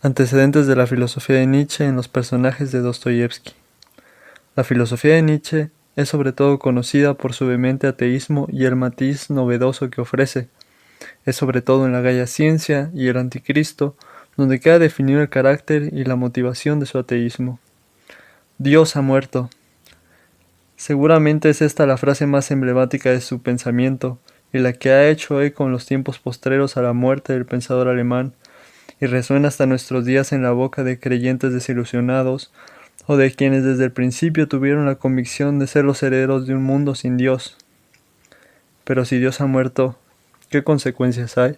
Antecedentes de la filosofía de Nietzsche en los personajes de Dostoyevski. La filosofía de Nietzsche es sobre todo conocida por su vehemente ateísmo y el matiz novedoso que ofrece. Es sobre todo en la Gaia Ciencia y el Anticristo donde queda definido el carácter y la motivación de su ateísmo. Dios ha muerto. Seguramente es esta la frase más emblemática de su pensamiento y la que ha hecho eco en los tiempos postreros a la muerte del pensador alemán y resuena hasta nuestros días en la boca de creyentes desilusionados o de quienes desde el principio tuvieron la convicción de ser los herederos de un mundo sin Dios. Pero si Dios ha muerto, ¿qué consecuencias hay?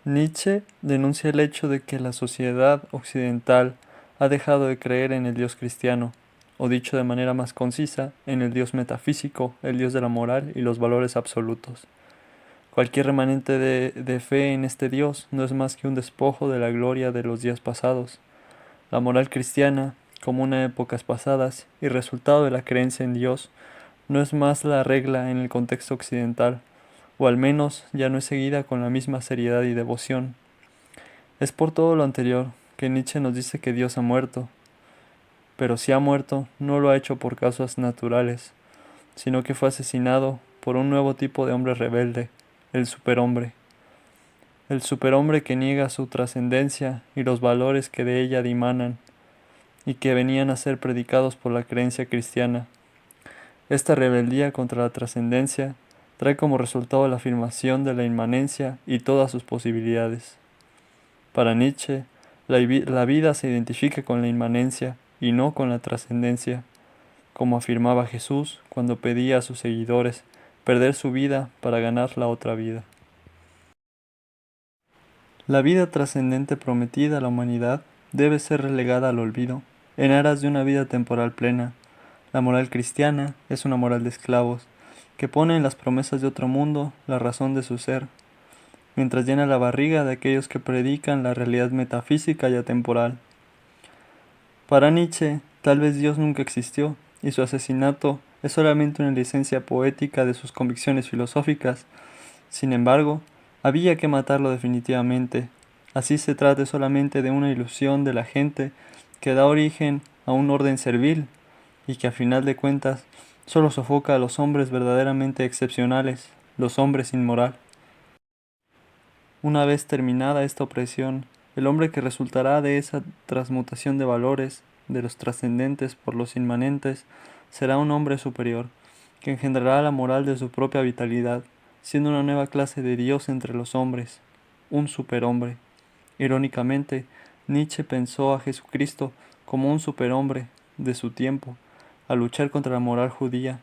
Nietzsche denuncia el hecho de que la sociedad occidental ha dejado de creer en el Dios cristiano, o dicho de manera más concisa, en el Dios metafísico, el Dios de la moral y los valores absolutos. Cualquier remanente de fe en este Dios no es más que un despojo de la gloria de los días pasados. La moral cristiana, común a épocas pasadas y resultado de la creencia en Dios, no es más la regla en el contexto occidental, o al menos ya no es seguida con la misma seriedad y devoción. Es por todo lo anterior que Nietzsche nos dice que Dios ha muerto, pero si ha muerto, no lo ha hecho por causas naturales, sino que fue asesinado por un nuevo tipo de hombre rebelde, el superhombre. El superhombre que niega su trascendencia y los valores que de ella dimanan, y que venían a ser predicados por la creencia cristiana. Esta rebeldía contra la trascendencia trae como resultado la afirmación de la inmanencia y todas sus posibilidades. Para Nietzsche, la vida se identifica con la inmanencia y no con la trascendencia, como afirmaba Jesús cuando pedía a sus seguidores perder su vida para ganar la otra vida. La vida trascendente prometida a la humanidad debe ser relegada al olvido, en aras de una vida temporal plena. La moral cristiana es una moral de esclavos, que pone en las promesas de otro mundo la razón de su ser, mientras llena la barriga de aquellos que predican la realidad metafísica y atemporal. Para Nietzsche, tal vez Dios nunca existió, y su asesinato es solamente una licencia poética de sus convicciones filosóficas. Sin embargo, había que matarlo definitivamente, así se trate solamente de una ilusión de la gente que da origen a un orden servil y que a final de cuentas solo sofoca a los hombres verdaderamente excepcionales, los hombres sin moral. Una vez terminada esta opresión, el hombre que resultará de esa transmutación de valores, de los trascendentes por los inmanentes, será un hombre superior, que engendrará la moral de su propia vitalidad, siendo una nueva clase de Dios entre los hombres, un superhombre. Irónicamente, Nietzsche pensó a Jesucristo como un superhombre de su tiempo, a luchar contra la moral judía,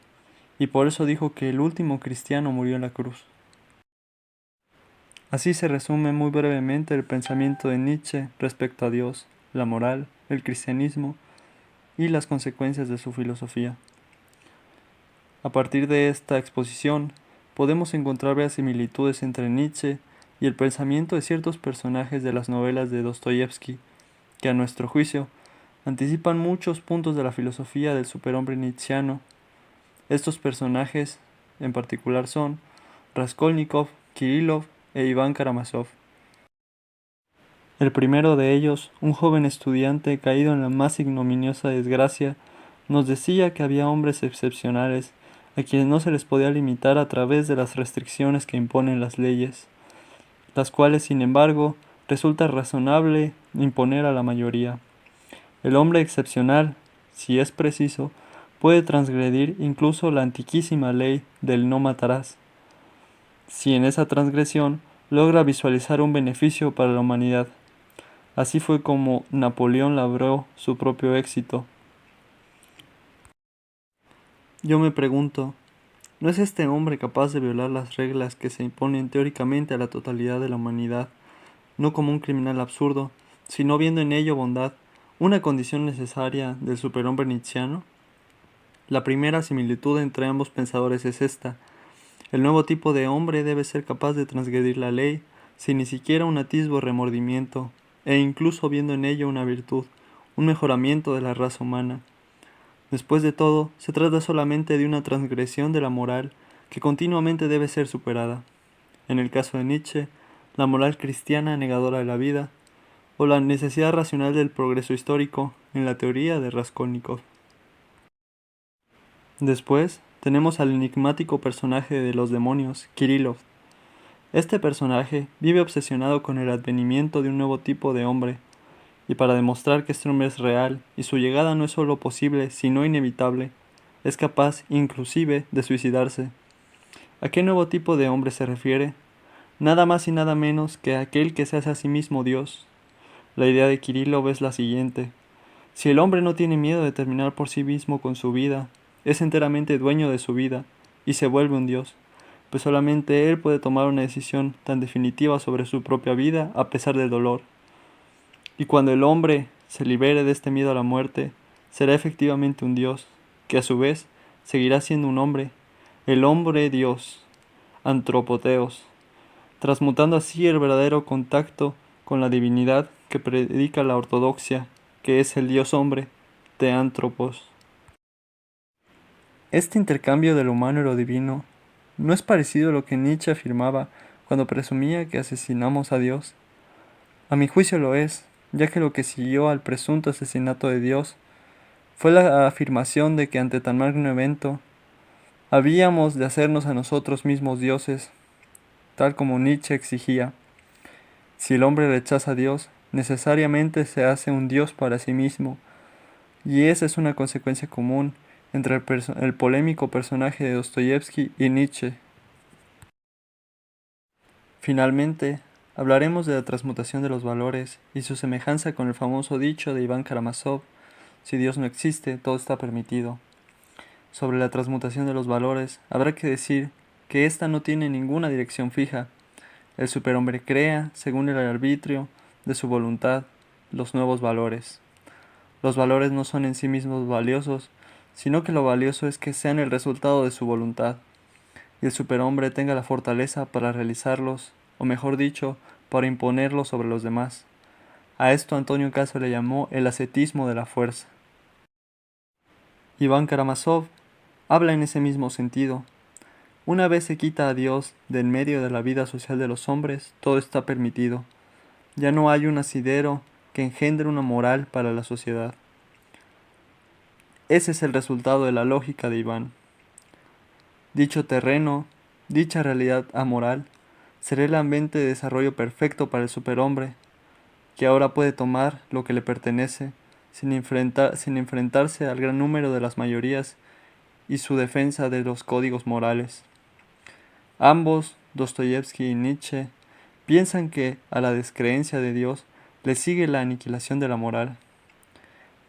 y por eso dijo que el último cristiano murió en la cruz. Así se resume muy brevemente el pensamiento de Nietzsche respecto a Dios, la moral, el cristianismo y las consecuencias de su filosofía. A partir de esta exposición, podemos encontrar varias similitudes entre Nietzsche y el pensamiento de ciertos personajes de las novelas de Dostoyevski, que a nuestro juicio anticipan muchos puntos de la filosofía del superhombre nietzscheano. Estos personajes, en particular, son Raskolnikov, Kirillov e Iván Karamazov. El primero de ellos, un joven estudiante caído en la más ignominiosa desgracia, nos decía que había hombres excepcionales a quienes no se les podía limitar a través de las restricciones que imponen las leyes, las cuales, sin embargo, resulta razonable imponer a la mayoría. El hombre excepcional, si es preciso, puede transgredir incluso la antiquísima ley del no matarás, si en esa transgresión logra visualizar un beneficio para la humanidad. Así fue como Napoleón labró su propio éxito. Yo me pregunto, ¿no es este hombre capaz de violar las reglas que se imponen teóricamente a la totalidad de la humanidad, no como un criminal absurdo, sino viendo en ello bondad, una condición necesaria del superhombre nietzscheano? La primera similitud entre ambos pensadores es esta: el nuevo tipo de hombre debe ser capaz de transgredir la ley sin ni siquiera un atisbo de remordimiento, e incluso viendo en ello una virtud, un mejoramiento de la raza humana. Después de todo, se trata solamente de una transgresión de la moral que continuamente debe ser superada. En el caso de Nietzsche, la moral cristiana negadora de la vida, o la necesidad racional del progreso histórico en la teoría de Raskolnikov. Después, tenemos al enigmático personaje de los demonios, Kirillov. Este personaje vive obsesionado con el advenimiento de un nuevo tipo de hombre, y para demostrar que este hombre es real y su llegada no es solo posible, sino inevitable, es capaz, inclusive, de suicidarse. ¿A qué nuevo tipo de hombre se refiere? Nada más y nada menos que a aquel que se hace a sí mismo Dios. La idea de Kirillov es la siguiente. Si el hombre no tiene miedo de terminar por sí mismo con su vida, es enteramente dueño de su vida, y se vuelve un Dios, pues solamente él puede tomar una decisión tan definitiva sobre su propia vida a pesar del dolor. Y cuando el hombre se libere de este miedo a la muerte, será efectivamente un Dios, que a su vez seguirá siendo un hombre, el hombre Dios, antropoteos, transmutando así el verdadero contacto con la divinidad que predica la ortodoxia, que es el Dios hombre, teántropos. Este intercambio de lo humano y lo divino no es parecido a lo que Nietzsche afirmaba cuando presumía que asesinamos a Dios. A mi juicio lo es, ya que lo que siguió al presunto asesinato de Dios fue la afirmación de que ante tan magno evento habíamos de hacernos a nosotros mismos dioses, tal como Nietzsche exigía. Si el hombre rechaza a Dios, necesariamente se hace un Dios para sí mismo, y esa es una consecuencia común entre el polémico personaje de Dostoyevsky y Nietzsche. Finalmente, hablaremos de la transmutación de los valores y su semejanza con el famoso dicho de Iván Karamazov: si Dios no existe, todo está permitido. Sobre la transmutación de los valores, habrá que decir que ésta no tiene ninguna dirección fija. El superhombre crea, según el arbitrio de su voluntad, los nuevos valores. Los valores no son en sí mismos valiosos, sino que lo valioso es que sean el resultado de su voluntad, y el superhombre tenga la fortaleza para realizarlos, o mejor dicho, para imponerlos sobre los demás. A esto Antonio Caso le llamó el ascetismo de la fuerza. Iván Karamazov habla en ese mismo sentido. Una vez se quita a Dios de en medio de la vida social de los hombres, todo está permitido. Ya no hay un asidero que engendre una moral para la sociedad. Ese es el resultado de la lógica de Iván. Dicho terreno, dicha realidad amoral, será el ambiente de desarrollo perfecto para el superhombre, que ahora puede tomar lo que le pertenece, sin enfrentarse al gran número de las mayorías y su defensa de los códigos morales. Ambos, Dostoyevsky y Nietzsche, piensan que a la descreencia de Dios le sigue la aniquilación de la moral,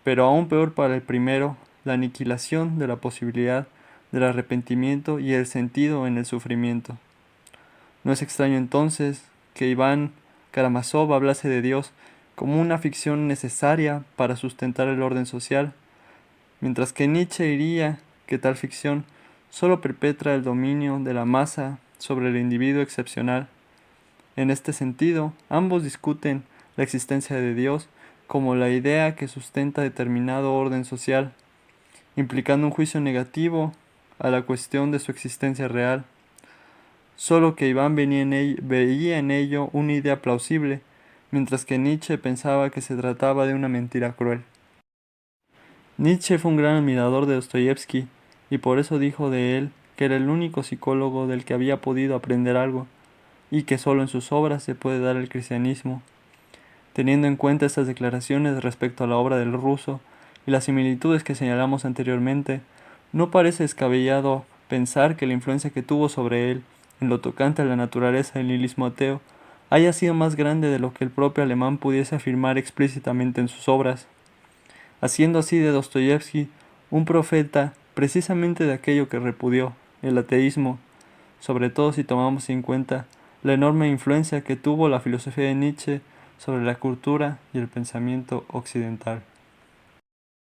pero aún peor para el primero, la aniquilación de la posibilidad del arrepentimiento y el sentido en el sufrimiento. No es extraño entonces que Iván Karamazov hablase de Dios como una ficción necesaria para sustentar el orden social, mientras que Nietzsche diría que tal ficción solo perpetra el dominio de la masa sobre el individuo excepcional. En este sentido, ambos discuten la existencia de Dios como la idea que sustenta determinado orden social, implicando un juicio negativo a la cuestión de su existencia real. Solo que Iván veía en ello una idea plausible, mientras que Nietzsche pensaba que se trataba de una mentira cruel. Nietzsche fue un gran admirador de Dostoyevsky, y por eso dijo de él que era el único psicólogo del que había podido aprender algo, y que solo en sus obras se puede dar el cristianismo. Teniendo en cuenta estas declaraciones respecto a la obra del ruso y las similitudes que señalamos anteriormente, no parece descabellado pensar que la influencia que tuvo sobre él, en lo tocante a la naturaleza del nihilismo ateo, haya sido más grande de lo que el propio alemán pudiese afirmar explícitamente en sus obras, haciendo así de Dostoyevsky un profeta precisamente de aquello que repudió, el ateísmo, sobre todo si tomamos en cuenta la enorme influencia que tuvo la filosofía de Nietzsche sobre la cultura y el pensamiento occidental.